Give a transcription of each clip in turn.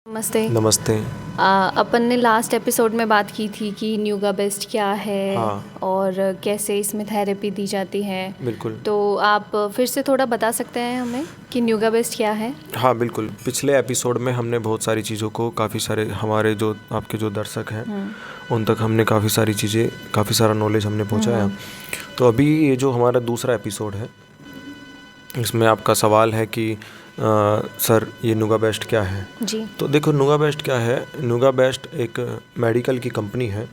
नमस्ते। नमस्ते। अपन ने लास्ट एपिसोड में बात की थी कि न्यूगा बेस्ट क्या है हाँ, और कैसे इसमें थेरेपी दी जाती है। बिल्कुल। तो आप फिर से थोड़ा बता सकते हैं हमें कि न्यूगा बेस्ट क्या है? हाँ, बिल्कुल। पिछले एपिसोड में हमने बहुत सारी चीज़ों को काफ़ी सारे हमारे जो आपके जो दर्शक हैं उन तक हमने काफ़ी सारी चीज़ें काफ़ी सारा नॉलेज हमने पहुँचाया। तो अभी ये जो हमारा दूसरा एपिसोड है इसमें आपका सवाल है कि सर ये नुगा बेस्ट क्या है? जी। तो देखो नुगा बेस्ट क्या है, नुगा बेस्ट एक मेडिकल की कंपनी है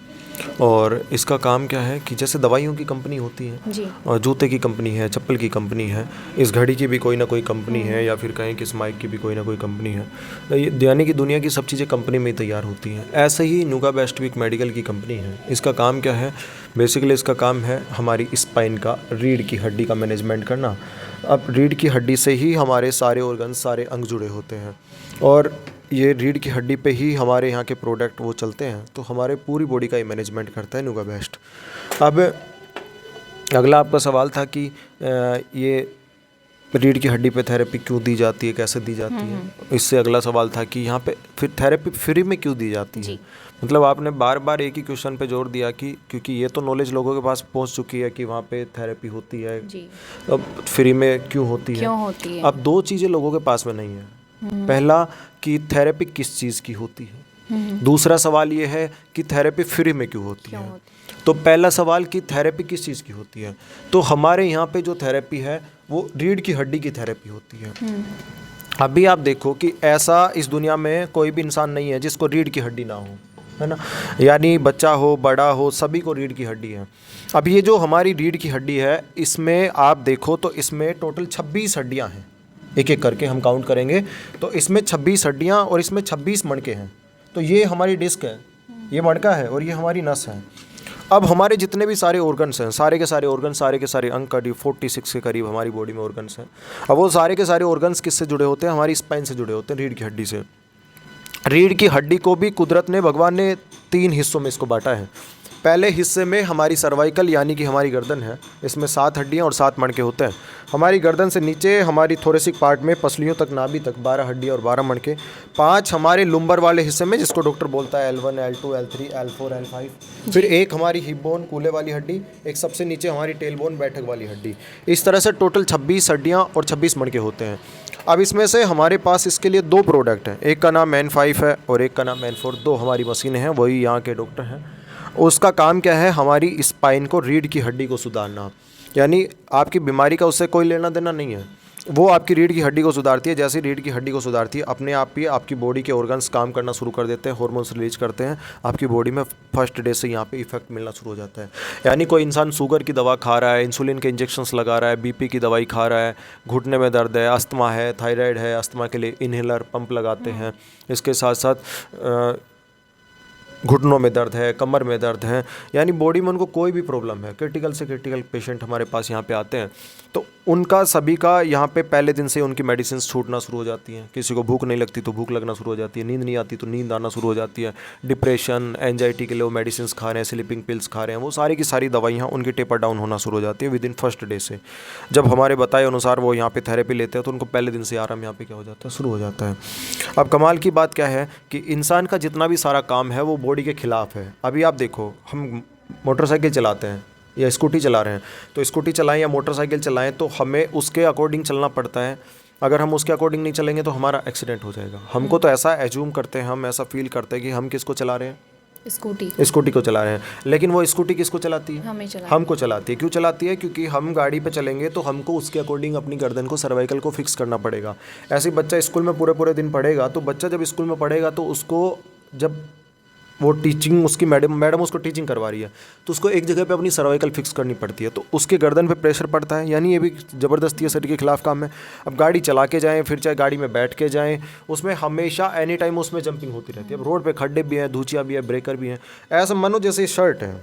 और इसका काम क्या है कि जैसे दवाइयों की कंपनी होती है जी। और जूते की कंपनी है, चप्पल की कंपनी है, इस घड़ी की भी कोई ना कोई कंपनी है या फिर कहें कि इस माइक की भी कोई ना कोई कंपनी है। यानी कि दुनिया की सब चीज़ें कंपनी में ही तैयार होती हैं। ऐसे ही नुगा बेस्ट भी एक मेडिकल की कंपनी है। इसका काम क्या है, बेसिकली इसका काम है हमारी स्पाइन का, रीढ़ की हड्डी का मैनेजमेंट करना। अब रीढ़ की हड्डी से ही हमारे सारे ऑर्गन, सारे अंग जुड़े होते हैं और ये रीढ़ की हड्डी पे ही हमारे यहाँ के प्रोडक्ट वो चलते हैं। तो हमारे पूरी बॉडी का ही मैनेजमेंट करता है नुगा बेस्ट। अब अगला आपका सवाल था कि ये रीढ़ की हड्डी पे थेरेपी क्यों दी जाती है, कैसे दी जाती है। इससे अगला सवाल था कि यहाँ पे फिर थेरेपी फ्री में क्यों दी जाती है। जी। मतलब आपने बार बार एक ही क्वेश्चन पे जोर दिया कि क्योंकि ये तो नॉलेज लोगों के पास पहुँच चुकी है कि वहाँ पे थेरेपी होती है, जी। अब फ्री में क्यों होती है। क्यों होती है? अब दो चीज़ें लोगों के पास में नहीं है। पहला कि थेरेपी किस चीज़ की होती है, दूसरा सवाल ये है कि थेरेपी फ्री में क्यों होती है। तो पहला सवाल कि थेरेपी किस चीज़ की होती है, तो हमारे यहाँ पे जो थेरेपी है वो रीढ़ की हड्डी की थेरेपी होती है। अभी आप देखो कि ऐसा इस दुनिया में कोई भी इंसान नहीं है जिसको रीढ़ की हड्डी ना हो, है ना। यानी बच्चा हो, बड़ा हो, सभी को रीढ़ की हड्डी है। अब ये जो हमारी रीढ़ की हड्डी है इसमें आप देखो तो इसमें टोटल 26 हड्डियाँ हैं। एक एक करके हम काउंट करेंगे तो इसमें 26 हड्डियाँ और इसमें 26 मणके हैं। तो ये हमारी डिस्क है, ये मणका है और ये हमारी नस है। अब हमारे जितने भी सारे ऑर्गन्स हैं, सारे के सारे ऑर्गन, सारे के सारे अंग करीब 46 के करीब हमारी बॉडी में ऑर्गन्स हैं। अब वो सारे के सारे ऑर्गन्स किससे जुड़े होते हैं, हमारी स्पाइन से जुड़े होते हैं, रीढ़ की हड्डी से। रीढ़ की हड्डी को भी कुदरत ने, भगवान ने 3 हिस्सों में इसको बांटा है। पहले हिस्से में हमारी सर्वाइकल यानी कि हमारी गर्दन है, इसमें 7 हड्डियाँ और 7 मणके होते हैं। हमारी गर्दन से नीचे हमारी थोरेसिक पार्ट में पसलियों तक, नाभि तक 12 हड्डियाँ और 12 मणके। 5 हमारे लुम्बर वाले हिस्से में जिसको डॉक्टर बोलता है L1, L2, L3, L4, L5। फिर एक हमारी हिप बोन, कूल्हे वाली हड्डी, एक सबसे नीचे हमारी टेल बोन, बैठक वाली हड्डी। इस तरह से टोटल 26 हड्डियाँ और 26 मणके होते हैं। अब इसमें से हमारे पास इसके लिए 2 प्रोडक्ट हैं, एक का नाम N5 है और एक का नाम N4। 2 हमारी मशीनें हैं, वही यहाँ के डॉक्टर हैं। उसका काम क्या है, हमारी स्पाइन को, रीढ़ की हड्डी को सुधारना। यानी आपकी बीमारी का उससे कोई लेना देना नहीं है, वो आपकी रीढ़ की हड्डी को सुधारती है। जैसे रीढ़ की हड्डी को सुधारती है, अपने आप ही आपकी बॉडी के ऑर्गन्स काम करना शुरू कर देते हैं, हार्मोन्स रिलीज करते हैं, आपकी बॉडी में फर्स्ट डे से यहाँ पे इफेक्ट मिलना शुरू हो जाता है। यानी कोई इंसान शुगर की दवा खा रहा है, इंसुलिन के इंजेक्शंस लगा रहा है, बीपी की दवाई खा रहा है, घुटने में दर्द है, अस्थमा है, थायराइड है, अस्थमा के लिए इन्हेलर पंप लगाते हैं। इसके साथ साथ घुटनों में दर्द है, कमर में दर्द है, यानी बॉडी में उनको कोई भी प्रॉब्लम है, क्रिटिकल से क्रिटिकल पेशेंट हमारे पास यहाँ पे आते हैं। तो उनका सभी का यहाँ पे पहले दिन से उनकी मेडिसिन छूटना शुरू हो जाती हैं। किसी को भूख नहीं लगती तो भूख लगना शुरू हो जाती है, नींद नहीं आती तो नींद आना शुरू हो जाती है, डिप्रेशन, एंजाइटी के लिए वो मेडिसिन खा रहे हैं, स्लीपिंग पिल्स खा रहे हैं, वो सारी की सारी दवाइयाँ उनकी टेपर डाउन होना शुरू हो जाती है विद इन फर्स्ट डे से। जब हमारे बताए अनुसार वो यहाँ पे थेरेपी लेते हैं तो उनको पहले दिन से आराम यहाँ पे क्या हो जाता है, शुरू हो जाता है। अब कमाल की बात क्या है कि इंसान का जितना भी सारा काम है वो बॉडी के खिलाफ है। अभी आप देखो, हम मोटरसाइकिल चलाते हैं या स्कूटी चला रहे हैं, तो स्कूटी चलाएं या मोटरसाइकिल चलाएं तो हमें उसके अकॉर्डिंग चलना पड़ता है। अगर हम उसके अकॉर्डिंग नहीं चलेंगे तो हमारा एक्सीडेंट हो जाएगा। हमको तो ऐसा एज्यूम करते हैं, हम ऐसा फील करते हैं कि हम किसको चला रहे हैं, स्कूटी को चला रहे हैं। लेकिन वो स्कूटी किसको चलाती है, हमको चलाती है। क्यों चलाती है, क्योंकि हम गाड़ी पे चलेंगे तो हमको उसके अकॉर्डिंग अपनी गर्दन को, सर्वाइकल को फिक्स करना पड़ेगा। ऐसे ही बच्चा स्कूल में पूरे पूरे दिन पढ़ेगा, तो बच्चा जब स्कूल में पढ़ेगा तो उसको, जब वो टीचिंग, उसकी मैडम उसको टीचिंग करवा रही है तो उसको एक जगह पे अपनी सर्वाइकल फिक्स करनी पड़ती है, तो उसके गर्दन पे प्रेशर पड़ता है। यानी ये भी ज़बरदस्ती शरीर के खिलाफ काम है। अब गाड़ी चला के जाएं, फिर चाहे गाड़ी में बैठ के जाएं, उसमें हमेशा एनी टाइम उसमें जंपिंग होती रहती है। अब रोड पे खड्डे भी हैं, धूचियाँ भी है, ब्रेकर भी हैं। ऐसा मानो जैसे शर्ट है,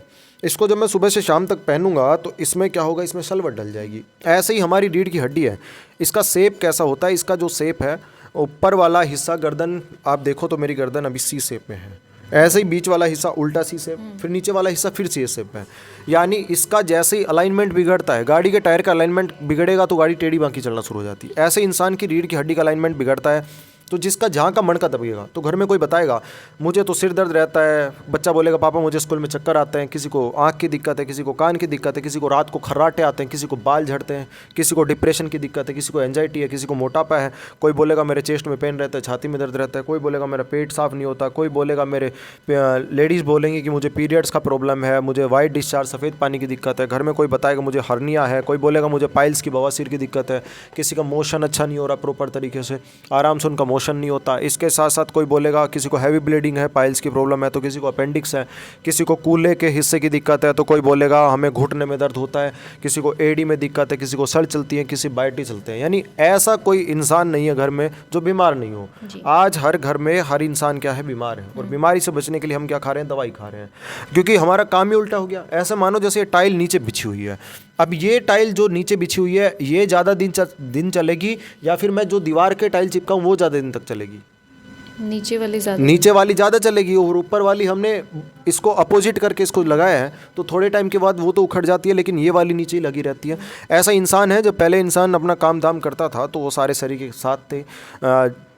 इसको जब मैं सुबह से शाम तक पहनूंगा तो इसमें क्या होगा, इसमें सलवट डल जाएगी। ऐसे ही हमारी रीढ़ की हड्डी है, इसका शेप कैसा होता है, इसका जो शेप है, ऊपर वाला हिस्सा गर्दन, आप देखो तो मेरी गर्दन अभी सी शेप में है, ऐसे ही बीच वाला हिस्सा उल्टा सी शेप, फिर नीचे वाला हिस्सा फिर सी शेप है। यानी इसका जैसे ही अलाइनमेंट बिगड़ता है, गाड़ी के टायर का अलाइनमेंट बिगड़ेगा तो गाड़ी टेढ़ी बांकी चलना शुरू हो जाती है। ऐसे इंसान की रीढ़ की हड्डी का अलाइनमेंट बिगड़ता है तो जिसका जहाँ का मन का दबेगा, तो घर में कोई बताएगा मुझे तो सिर दर्द रहता है, बच्चा बोलेगा पापा मुझे स्कूल में चक्कर आते हैं, किसी को आँख की दिक्कत है, किसी को कान की दिक्कत है, किसी को रात को खर्राटे आते हैं, किसी को बाल झड़ते हैं, किसी को डिप्रेशन की दिक्कत है, किसी को एंजाइटी है, किसी को मोटापा है, कोई बोलेगा मेरे चेस्ट में पेन रहता है, छाती में दर्द रहता है, कोई बोलेगा मेरा पेट साफ नहीं होता, कोई बोलेगा मेरे लेडीज़ बोलेंगी कि मुझे पीरियड्स का प्रॉब्लम है, मुझे वाइट डिस्चार्ज सफ़ेद पानी की दिक्कत है, घर में कोई बताएगा मुझे हर्निया है, कोई बोलेगा मुझे पाइल्स की बवासीर की दिक्कत है, किसी का मोशन अच्छा नहीं हो रहा प्रॉपर तरीके से, आराम से उनका मोशन नहीं होता। इसके साथ साथ कोई बोलेगा किसी को हैवी ब्लीडिंग है, पाइल्स की प्रॉब्लम है, तो किसी को अपेंडिक्स है, किसी को कूल्हे के हिस्से की दिक्कत है, तो कोई बोलेगा हमें घुटने में दर्द होता है, किसी को एडी में दिक्कत है, किसी को सर चलती है, किसी बाइटी चलते हैं। यानी ऐसा कोई इंसान नहीं है घर में जो बीमार नहीं हो। आज हर घर में हर इंसान क्या है, बीमार है, और बीमारी से बचने के लिए हम क्या खा रहे हैं, दवाई खा रहे हैं, क्योंकि हमारा काम ही उल्टा हो गया। ऐसा मानो जैसे टाइल नीचे बिछी हुई है, अब ये टाइल जो नीचे बिछी हुई है ये ज़्यादा दिन चलेगी, या फिर मैं जो दीवार के टाइल चिपकाऊँ वो ज़्यादा दिन तक चलेगी? नीचे वाली ज़्यादा चलेगी, और ऊपर वाली हमने इसको अपोजिट करके इसको लगाया है, तो थोड़े टाइम के बाद वो तो उखड़ जाती है, लेकिन ये वाली नीचे ही लगी रहती है। ऐसा इंसान है, जब पहले इंसान अपना काम धाम करता था तो वो सारे शरीर के साथ थे,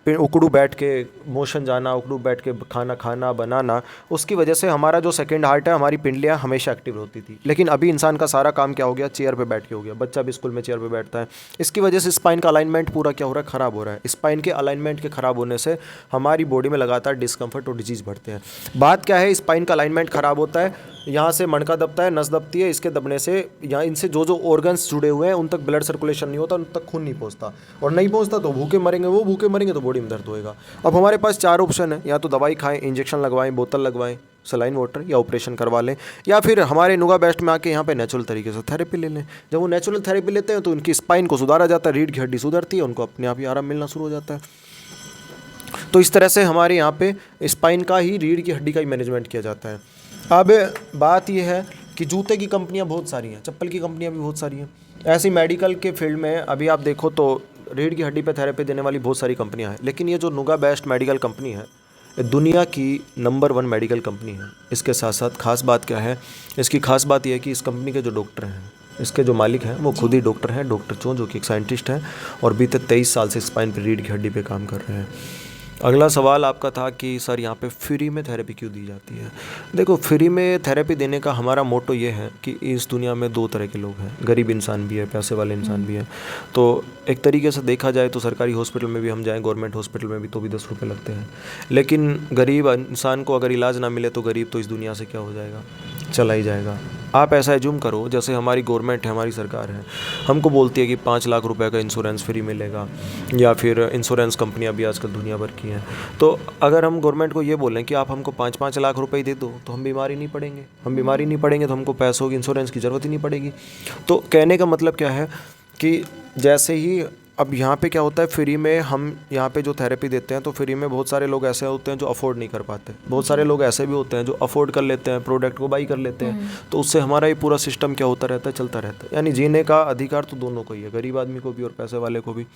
उकड़ू बैठ के मोशन जाना, उकड़ू बैठ के खाना खाना बनाना, उसकी वजह से हमारा जो सेकंड हार्ट है, हमारी पिंडलियाँ हमेशा एक्टिव होती थी। लेकिन अभी इंसान का सारा काम क्या हो गया, चेयर पे बैठ के हो गया। बच्चा भी स्कूल में चेयर पे बैठता है, इसकी वजह से स्पाइन का अलाइनमेंट पूरा क्या हो रहा है, ख़राब हो रहा है। स्पाइन के अलाइनमेंट के ख़राब होने से हमारी बॉडी में लगातार डिस्कम्फर्ट और डिजीज़ बढ़ते हैं। बात क्या है, स्पाइन का अलाइनमेंट ख़राब होता है, यहाँ से मणका दबता है, नस दबती है, इसके दबने से यहाँ इनसे जो ऑर्गन्स जुड़े हुए हैं उन तक ब्लड सर्कुलेशन नहीं होता, उन तक खून नहीं पहुँचता, और नहीं पहुँचता तो भूखे मरेंगे, वो भूखे मरेंगे तो बॉडी में दर्द होएगा। अब हमारे पास 4 ऑप्शन है, या तो दवाई खाएं, इंजेक्शन लगवाएं, बोतल लगवाएं, सलाइन वाटर, या ऑपरेशन करवा लें, या फिर हमारे नुगा बेस्ट में आके यहाँ पे नेचुरल तरीके से थेरेपी ले लें। जब वो नेचुरल थेरेपी लेते हैं तो उनकी स्पाइन को सुधारा जाता है, रीढ़ की हड्डी सुधरती है, उनको अपने आप ही आराम मिलना शुरू हो जाता है। तो इस तरह से हमारे यहाँ पे स्पाइन का ही, रीढ़ की हड्डी का ही मैनेजमेंट किया जाता है। अब बात यह है कि जूते की कंपनियां बहुत सारी हैं, चप्पल की कंपनियां भी बहुत सारी हैं। ऐसी मेडिकल के फील्ड में अभी आप देखो तो रीढ़ की हड्डी पे थेरेपी देने वाली बहुत सारी कंपनियां हैं, लेकिन ये जो नुगा बेस्ट मेडिकल कंपनी है, ये दुनिया की नंबर 1 मेडिकल कंपनी है। इसके साथ साथ खास बात क्या है, इसकी खास बात यह है कि इस कंपनी के जो डॉक्टर हैं, इसके जो मालिक हैं, वो खुद ही डॉक्टर हैं, डॉक्टर चो, जो कि एक साइंटिस्ट हैं, और बीते 23 साल से स्पाइन पर, रीढ़ की हड्डी पे काम कर रहे हैं। अगला सवाल आपका था कि सर यहाँ पे फ्री में थेरेपी क्यों दी जाती है। देखो, फ्री में थेरेपी देने का हमारा मोटो ये है कि इस दुनिया में 2 तरह के लोग हैं, गरीब इंसान भी है, पैसे वाले इंसान भी है। तो एक तरीके से देखा जाए तो सरकारी हॉस्पिटल में भी हम जाएं, गवर्नमेंट हॉस्पिटल में भी, तो भी 10 रुपये लगते हैं। लेकिन गरीब इंसान को अगर इलाज ना मिले तो गरीब तो इस दुनिया से क्या हो जाएगा, चला ही जाएगा। आप ऐसा एज्यूम करो जैसे हमारी गवर्नमेंट है, हमारी सरकार है, हमको बोलती है कि 5 लाख रुपए का इंश्योरेंस फ्री मिलेगा, या फिर इंश्योरेंस कंपनियां भी आजकल दुनिया भर की हैं। तो अगर हम गवर्नमेंट को ये बोलें कि आप हमको 5-5 लाख रुपए ही दे दो तो हम बीमारी नहीं पड़ेंगे, हम बीमारी नहीं पड़ेंगे तो हमको पैसों की, इंश्योरेंस की ज़रूरत ही नहीं पड़ेगी। तो कहने का मतलब क्या है कि जैसे ही अब यहाँ पे क्या होता है, फ्री में हम यहाँ पे जो थेरेपी देते हैं, तो फ्री में बहुत सारे लोग ऐसे होते हैं जो अफोर्ड नहीं कर पाते, बहुत सारे लोग ऐसे भी होते हैं जो अफोर्ड कर लेते हैं, प्रोडक्ट को बाई कर लेते हैं। तो उससे हमारा ये पूरा सिस्टम क्या होता रहता है, चलता रहता है। यानी जीने का अधिकार तो दोनों को ही है, गरीब आदमी को भी और पैसे वाले को भी।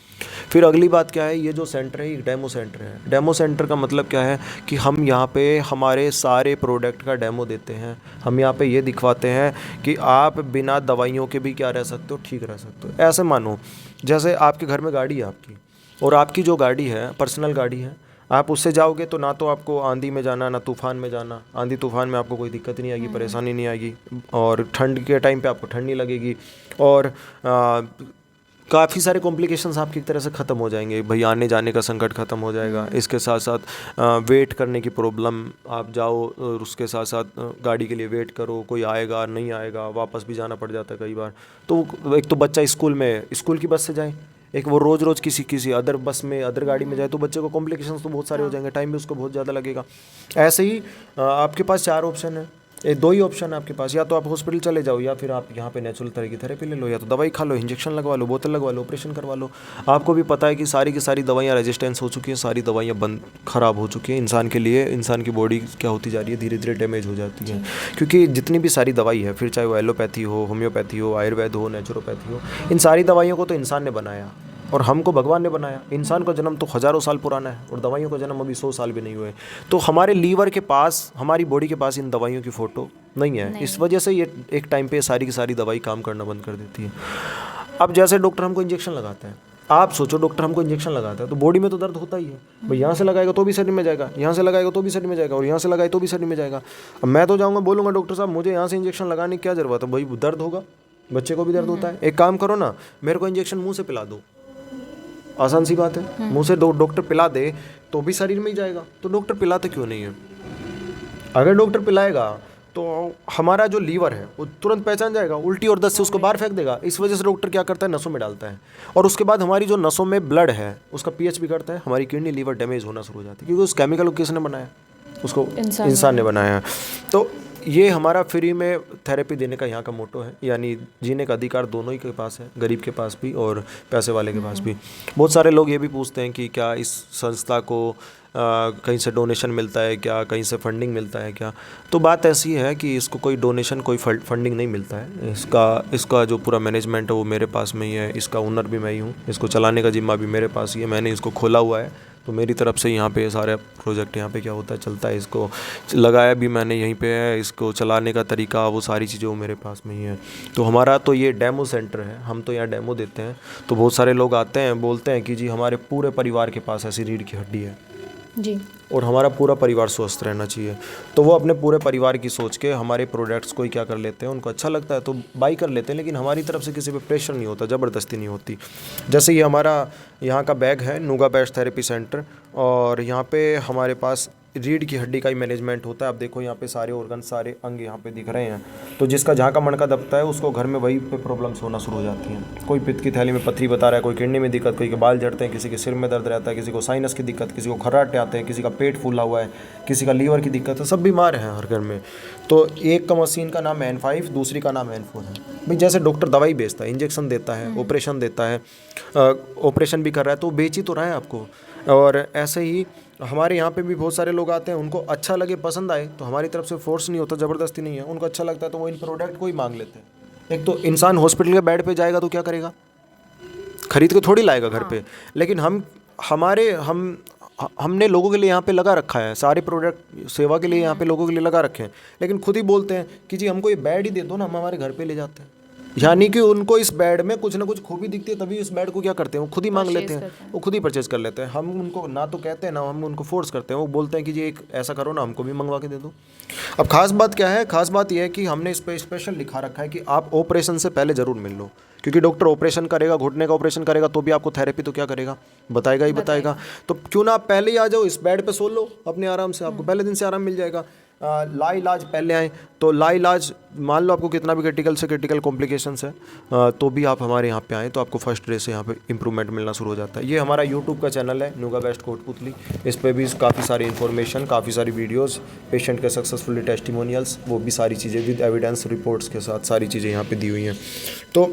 फिर अगली बात क्या है, ये जो सेंटर है, ये डेमो सेंटर है। डेमो सेंटर का मतलब क्या है कि हम यहाँ पे हमारे सारे प्रोडक्ट का डेमो देते हैं। हम यहाँ पे ये दिखवाते हैं कि आप बिना दवाइयों के भी क्या रह सकते हो, ठीक रह सकते हो। ऐसे मानो जैसे आपके घर में गाड़ी है आपकी, और आपकी जो गाड़ी है पर्सनल गाड़ी है, आप उससे जाओगे तो ना तो आपको आंधी में जाना, ना तूफ़ान में जाना। आंधी तूफ़ान में आपको कोई दिक्कत नहीं आएगी, परेशानी नहीं आएगी, और ठंड के टाइम पे आपको ठंड नहीं लगेगी, और काफ़ी सारे कॉम्प्लिकेशंस आपकी एक तरह से ख़त्म हो जाएंगे। भाई आने जाने का संकट ख़त्म हो जाएगा। इसके साथ साथ वेट करने की प्रॉब्लम, आप जाओ और उसके साथ साथ गाड़ी के लिए वेट करो, कोई आएगा नहीं आएगा, वापस भी जाना पड़ जाता है कई बार। तो एक तो बच्चा स्कूल की बस से जाए, एक वो रोज़ रोज़ किसी अदर बस में, अदर गाड़ी में जाए, तो बच्चे को कॉम्प्लिकेशंस तो बहुत सारे हो जाएंगे, टाइम भी उसको बहुत ज़्यादा लगेगा। ऐसे ही आपके पास 4 ऑप्शन है, 2 ही ऑप्शन है आपके पास, या तो आप हॉस्पिटल चले जाओ, या फिर आप यहाँ पे नेचुरल तरह की थेरेपी ले लो, या तो दवाई खा लो, इंजेक्शन लगवा लो, बोतल लगवा लो, ऑपरेशन करवा लो। आपको भी पता है कि सारी की सारी दवाइयाँ रेजिस्टेंस हो चुकी हैं, सारी दवाइयाँ ख़राब हो चुकी हैं इंसान के लिए। इंसान की बॉडी क्या होती जा रही है, धीरे धीरे डैमेज हो जाती है, क्योंकि जितनी भी सारी दवाई है, फिर चाहे वो एलोपैथी हो, होम्योपैथी हो, आयुर्वेद हो, नेचुरोपैथी हो, इन सारी दवाइयों को तो इंसान ने बनाया, और हमको भगवान ने बनाया। इंसान का जन्म तो हज़ारों साल पुराना है, और दवाइयों का जन्म अभी 100 साल भी नहीं हुए। तो हमारे लीवर के पास, हमारी बॉडी के पास इन दवाइयों की फ़ोटो नहीं है। इस वजह से ये एक टाइम पे सारी की सारी दवाई काम करना बंद कर देती है। अब जैसे डॉक्टर हमको इंजेक्शन लगाता है, आप सोचो डॉक्टर हमको इंजेक्शन लगाता है तो बॉडी में तो दर्द होता ही है भाई, यहाँ से लगाएगा तो भी शरीर में जाएगा, यहाँ से लगाएगा तो भी शरीर में जाएगा, और यहाँ से लगाए तो भी शरीर में जाएगा। अब मैं तो जाऊँगा बोलूँगा डॉक्टर साहब मुझे यहाँ से इंजेक्शन लगाने की क्या ज़रूरत है, भाई दर्द होगा, बच्चे को भी दर्द होता है, एक काम करो ना मेरे को इंजेक्शन मुँह से पिला दो, आसान सी बात है, मुँह से डॉक्टर पिला दे तो भी शरीर में ही जाएगा, तो डॉक्टर पिलाते क्यों नहीं है? अगर डॉक्टर पिलाएगा तो हमारा जो लीवर है वो तुरंत पहचान जाएगा, उल्टी और दस्त से उसको बाहर फेंक देगा। इस वजह से डॉक्टर क्या करता है, नसों में डालता है, और उसके बाद हमारी जो नसों में ब्लड है उसका पीएच बिगड़ता है, हमारी किडनी लीवर डैमेज होना शुरू हो जाती है, क्योंकि उस केमिकल को किसने बनाया, उसको इंसान ने बनाया है। तो ये हमारा फ्री में थेरेपी देने का यहाँ का मोटो है, यानी जीने का अधिकार दोनों ही के पास है, गरीब के पास भी और पैसे वाले के पास भी। बहुत सारे लोग ये भी पूछते हैं कि क्या इस संस्था को कहीं से डोनेशन मिलता है क्या, कहीं से फंडिंग मिलता है क्या? तो बात ऐसी है कि इसको कोई डोनेशन कोई फंडिंग नहीं मिलता है, इसका जो पूरा मैनेजमेंट है वो मेरे पास में ही है, इसका ओनर भी मैं ही हूँ, इसको चलाने का जिम्मा भी मेरे पास ही है, मैंने इसको खोला हुआ है, तो मेरी तरफ से यहाँ पे सारे प्रोजेक्ट यहाँ पे क्या होता है चलता है, इसको लगाया भी मैंने यहीं पे है, इसको चलाने का तरीका वो सारी चीज़ें वो मेरे पास में ही है। तो हमारा तो ये डेमो सेंटर है, हम तो यहाँ डेमो देते हैं, तो बहुत सारे लोग आते हैं बोलते हैं कि जी हमारे पूरे परिवार के पास ऐसी रीढ़ की हड्डी है जी, और हमारा पूरा परिवार स्वस्थ रहना चाहिए, तो वो अपने पूरे परिवार की सोच के हमारे प्रोडक्ट्स को ही क्या कर लेते हैं, उनको अच्छा लगता है तो बाई कर लेते हैं, लेकिन हमारी तरफ से किसी पे प्रेशर नहीं होता, ज़बरदस्ती नहीं होती। जैसे ये हमारा यहाँ का बैग है नुगा बेस्ट थेरेपी सेंटर, और यहाँ पे हमारे पास रीढ़ की हड्डी का ही मैनेजमेंट होता है। आप देखो यहाँ पे सारे ऑर्गन सारे अंग यहाँ पे दिख रहे हैं, तो जिसका जहाँ का मणका दबता है उसको घर में वही पे प्रॉब्लम्स होना शुरू हो जाती हैं। कोई पित्त की थैली में पथरी बता रहा है, कोई किडनी में दिक्कत, कोई के बाल झड़ते हैं, किसी के सिर में दर्द रहता है, किसी को साइनस की दिक्कत, किसी को खर्राटे आते हैं, किसी का पेट फूला हुआ है, किसी का लीवर की दिक्कत है, सब बीमार हैं हर घर में। तो एक का मशीन का नाम N5, दूसरी का नाम N4 है। भाई जैसे डॉक्टर दवाई बेचता है, इंजेक्शन देता है, ऑपरेशन देता है, ऑपरेशन भी कर रहा है तो बेच ही तो रहा है आपको, और ऐसे ही हमारे यहाँ पे भी बहुत सारे लोग आते हैं, उनको अच्छा लगे पसंद आए तो हमारी तरफ से फोर्स नहीं होता, ज़बरदस्ती नहीं है, उनको अच्छा लगता है तो वो इन प्रोडक्ट को ही मांग लेते हैं। एक तो इंसान हॉस्पिटल के बेड पे जाएगा तो क्या करेगा, खरीद के थोड़ी लाएगा घर पे, लेकिन हमने लोगों के लिए यहाँ पे लगा रखा है, सारे प्रोडक्ट सेवा के लिए यहाँ पे लोगों के लिए लगा रखे हैं, लेकिन खुद ही बोलते हैं कि जी हमको ये बेड ही दे दो ना, हम हमारे घर पे ले जाते हैं। यानी कि उनको इस बेड में कुछ ना कुछ खूबी दिखती है, तभी इस बेड को क्या करते हैं, वो खुद ही मांग लेते हैं, वो खुद ही परचेज कर लेते हैं। हम उनको ना तो कहते हैं ना हम उनको फोर्स करते हैं, वो बोलते हैं कि जी एक ऐसा करो ना, हमको भी मंगवा के दे दो। अब खास बात क्या है, खास बात यह है कि हमने इस पर स्पेशल लिखा रखा है कि आप ऑपरेशन से पहले ज़रूर मिल लो, क्योंकि डॉक्टर ऑपरेशन करेगा, घुटने का ऑपरेशन करेगा तो भी आपको थेरेपी तो क्या करेगा, बताएगा ही बताएगा। तो क्यों ना आप पहले ही आ जाओ, इस बेड पे सो लो अपने आराम से, आपको पहले दिन से आराम मिल जाएगा। लाइलाज पहले आए तो लाइलाज मान लो आपको कितना भी क्रिटिकल से क्रिटिकल कॉम्प्लिकेशंस है तो भी आप हमारे यहाँ पे आएँ तो आपको फर्स्ट डे से यहाँ पे इंप्रूवमेंट मिलना शुरू हो जाता है। ये हमारा यूट्यूब का चैनल है नुगा बेस्ट कोटपुतली, इस पर भी काफ़ी सारी इन्फॉर्मेशन, काफ़ी सारी वीडियोस, पेशेंट के सक्सेसफुली टेस्टिमोनियल्स, वो भी सारी चीज़ें विद एविडेंस रिपोर्ट्स के साथ सारी चीज़ें यहाँ पर दी हुई हैं। तो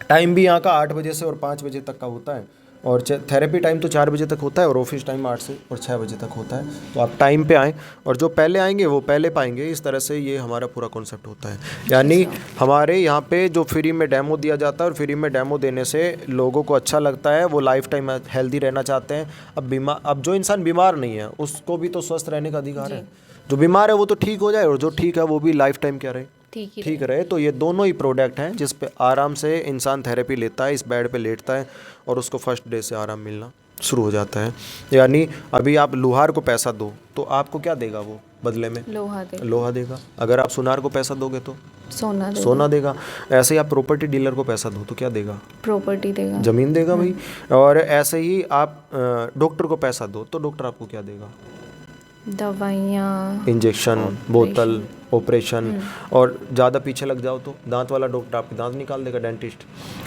टाइम भी यहाँ का 8 बजे से और 5 बजे तक का होता है, और थेरेपी टाइम तो 4 बजे तक होता है और ऑफिस टाइम 8 से और 6 बजे तक होता है। तो आप टाइम पे आएँ और जो पहले आएंगे वो पहले पाएंगे, इस तरह से ये हमारा पूरा कॉन्सेप्ट होता है। यानी हमारे यहाँ पे जो फ्री में डेमो दिया जाता है और फ्री में डेमो देने से लोगों को अच्छा लगता है, वो लाइफ टाइम हेल्दी रहना चाहते हैं। अब जो इंसान बीमार नहीं है उसको भी तो स्वस्थ रहने का अधिकार है, जो बीमार है वो तो ठीक हो जाए और जो ठीक है वो भी लाइफ टाइम क्या रहे, ठीक रहे। तो ये दोनों ही प्रोडक्ट हैं जिस पे आराम से इंसान थेरेपी लेता है, इस बेड पे लेटता है और उसको फर्स्ट डे से आराम मिलना शुरू हो जाता है। यानी अभी आप लोहार को पैसा दो तो आपको क्या देगा, वो बदले में लोहा देगा। अगर आप सुनार को पैसा दोगे तो सोना देगा। ऐसे ही आप प्रॉपर्टी डीलर को पैसा दो तो क्या देगा, प्रॉपर्टी देगा, ज़मीन देगा भाई। और ऐसे ही आप डॉक्टर को पैसा दो तो डॉक्टर आपको क्या देगा, दवाइयाँ, इंजेक्शन, बोतल, ऑपरेशन। और ज़्यादा पीछे लग जाओ तो दांत वाला डॉक्टर आपके दांत निकाल देगा, डेंटिस्ट।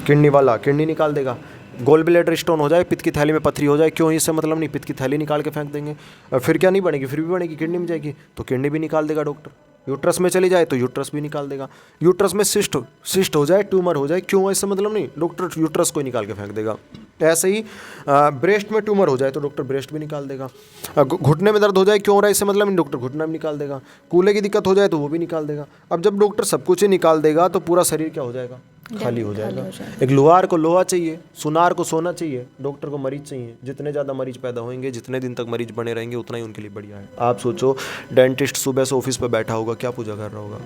किडनी वाला किडनी निकाल देगा। गोल ब्लैडर स्टोन हो जाए, पित्त की थैली में पथरी हो जाए, क्यों, इससे मतलब नहीं, पित्त की थैली निकाल के फेंक देंगे, फिर क्या नहीं बनेगी, फिर भी बनेगी, किडनी में जाएगी तो किडनी भी निकाल देगा डॉक्टर। यूट्रस में चली जाए तो यूट्रस भी निकाल देगा। यूट्रस में सिस्ट हो जाए, ट्यूमर हो जाए, क्यों, इससे मतलब नहीं, डॉक्टर यूट्रस को ही निकाल के फेंक देगा। ऐसे ही ब्रेस्ट में ट्यूमर हो जाए तो डॉक्टर ब्रेस्ट भी निकाल देगा। घुटने में दर्द हो जाए, क्यों हो रहा है, इससे मतलब नहीं, डॉक्टर घुटना भी निकाल देगा। कूल्हे की दिक्कत हो जाए तो वो भी निकाल देगा। अब जब डॉक्टर सब कुछ ही निकाल देगा तो पूरा शरीर क्या हो जाएगा, खाली हो जाएगा। एक लोहार को लोहा चाहिए, सुनार को सोना चाहिए, डॉक्टर को मरीज चाहिए। जितने ज़्यादा मरीज पैदा होंगे, जितने दिन तक मरीज बने रहेंगे, उतना ही उनके लिए बढ़िया है। आप सोचो डेंटिस्ट सुबह से ऑफिस पे बैठा होगा, क्या पूजा कर रहा होगा,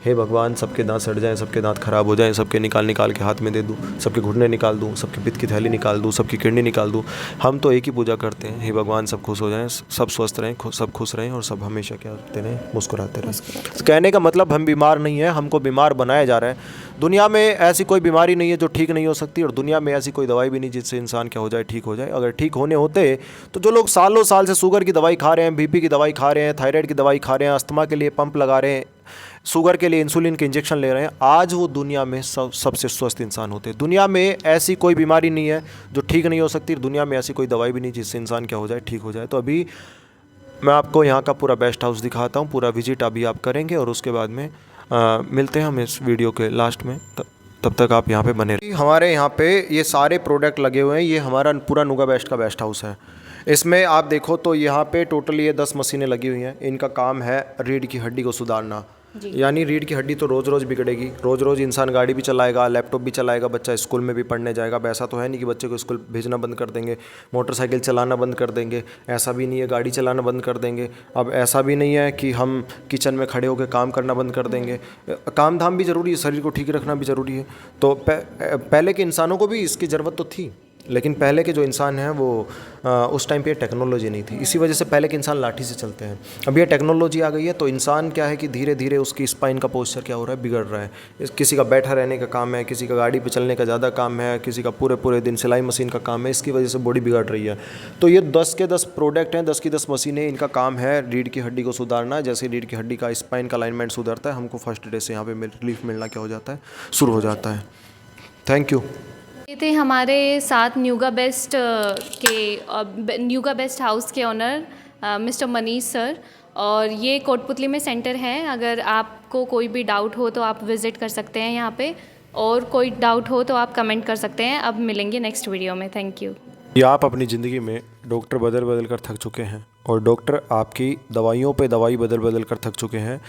हे भगवान सबके दांत सड़ जाएं, सबके दांत खराब हो जाएं, सबके निकाल के हाथ में दे दूँ, सबके घुटने निकाल दूँ, सबके पित्त की थैली निकाल दूँ, सबकी किडनी निकाल दूँ। हम तो एक ही पूजा करते हैं, हे भगवान सब खुश हो जाएं, सब स्वस्थ रहें, सब खुश रहें और सब हमेशा क्या करते रहें, मुस्कुराते रहें। कहने का मतलब हम बीमार नहीं है, हमको बीमार बनाया जा रहा है। दुनिया में ऐसी कोई बीमारी नहीं है जो ठीक नहीं हो सकती, और दुनिया में ऐसी कोई दवाई भी नहीं जिससे इंसान क्या हो जाए, ठीक हो जाए। अगर ठीक होने होते तो जो लोग सालों साल से शुगर की दवाई खा रहे हैं, बीपी की दवाई खा रहे हैं, थायराइड की दवाई खा रहे हैं, अस्थमा के लिए पंप लगा रहे हैं, शुगर के लिए इंसुलिन के इंजेक्शन ले रहे हैं, आज वो दुनिया में सबसे स्वस्थ इंसान होते हैं। दुनिया में ऐसी कोई बीमारी नहीं है जो ठीक नहीं हो सकती, दुनिया में ऐसी कोई दवाई भी नहीं जिससे इंसान क्या हो जाए, ठीक हो जाए। तो अभी मैं आपको यहाँ का पूरा बेस्ट हाउस दिखाता हूँ, पूरा विजिट अभी आप करेंगे और उसके बाद में मिलते हैं हम इस वीडियो के लास्ट में। तब तक आप यहाँ पे बने रहिए। हमारे यहाँ पे ये सारे प्रोडक्ट लगे हुए हैं, ये हमारा पूरा नुगा बेस्ट का बेस्ट हाउस है। इसमें आप देखो तो यहाँ पे टोटल ये 10 मशीनें लगी हुई हैं। इनका काम है रीढ़ की हड्डी को सुधारना, यानी रीढ़ की हड्डी तो रोज़ रोज़ बिगड़ेगी, रोज़ रोज़ इंसान गाड़ी भी चलाएगा, लैपटॉप भी चलाएगा, बच्चा स्कूल में भी पढ़ने जाएगा। अब ऐसा तो है नहीं कि बच्चे को स्कूल भेजना बंद कर देंगे, मोटरसाइकिल चलाना बंद कर देंगे, ऐसा भी नहीं है गाड़ी चलाना बंद कर देंगे। अब ऐसा भी नहीं है कि हम किचन में खड़े होकर काम करना बंद कर देंगे। काम धाम भी ज़रूरी है, शरीर को ठीक रखना भी ज़रूरी है। तो पहले के इंसानों को भी इसकी ज़रूरत तो थी, लेकिन पहले के जो इंसान हैं वो उस टाइम पे टेक्नोलॉजी नहीं थी, इसी वजह से पहले के इंसान लाठी से चलते हैं। अब ये टेक्नोलॉजी आ गई है तो इंसान क्या है कि धीरे धीरे उसकी स्पाइन का पोस्चर क्या हो रहा है, बिगड़ रहा है। किसी का बैठा रहने का काम है, किसी का गाड़ी पे चलने का ज़्यादा काम है, किसी का पूरे पूरे दिन सिलाई मशीन का काम है, इसकी वजह से बॉडी बिगड़ रही है। तो ये 10 के 10 प्रोडक्ट हैं, 10 की 10 मशीनें, इनका काम है रीढ़ की हड्डी को सुधारना। जैसे रीढ़ की हड्डी का स्पाइन का अलाइनमेंट सुधरता है, हमको फर्स्ट डे से यहाँ पे रिलीफ मिलना क्या हो जाता है, शुरू हो जाता है। Thank you. ये थे हमारे साथ न्यूगा बेस्ट हाउस के ओनर मिस्टर मनीष सर, और ये कोटपुतली में सेंटर है। अगर आपको कोई भी डाउट हो तो आप विज़िट कर सकते हैं यहाँ पे, और कोई डाउट हो तो आप कमेंट कर सकते हैं। अब मिलेंगे नेक्स्ट वीडियो में। Thank you. या आप अपनी ज़िंदगी में डॉक्टर बदल बदल कर थक चुके हैं और डॉक्टर आपकी दवाइयों पे दवाई बदल बदल कर थक चुके हैं,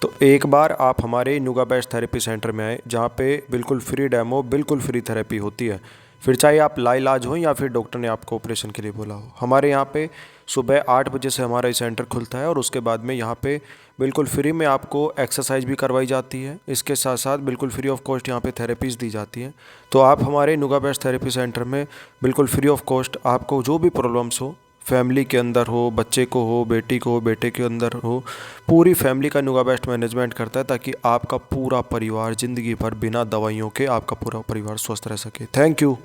तो एक बार आप हमारे नुगा बेस्ट थेरेपी सेंटर में आए, जहाँ पे बिल्कुल फ्री डेमो, बिल्कुल फ्री थेरेपी होती है। फिर चाहे आप लाइलाज हो या फिर डॉक्टर ने आपको ऑपरेशन के लिए बोला हो। हमारे यहाँ पे सुबह 8 बजे से हमारा ये सेंटर खुलता है और उसके बाद में यहाँ पे बिल्कुल फ्री में आपको एक्सरसाइज भी करवाई जाती है। इसके साथ साथ बिल्कुल फ्री ऑफ कॉस्ट यहाँ पे थेरेपीज़ दी जाती हैं। तो आप हमारे नुगा बेस्ट थेरेपी सेंटर में बिल्कुल फ्री ऑफ कॉस्ट आपको जो भी प्रॉब्लम्स हो, फैमिली के अंदर हो, बच्चे को हो, बेटी को हो, बेटे के अंदर हो, पूरी फैमिली का नुगा बेस्ट मैनेजमेंट करता है, ताकि आपका पूरा परिवार ज़िंदगी भर बिना दवाइयों के आपका पूरा परिवार स्वस्थ रह सके। Thank you.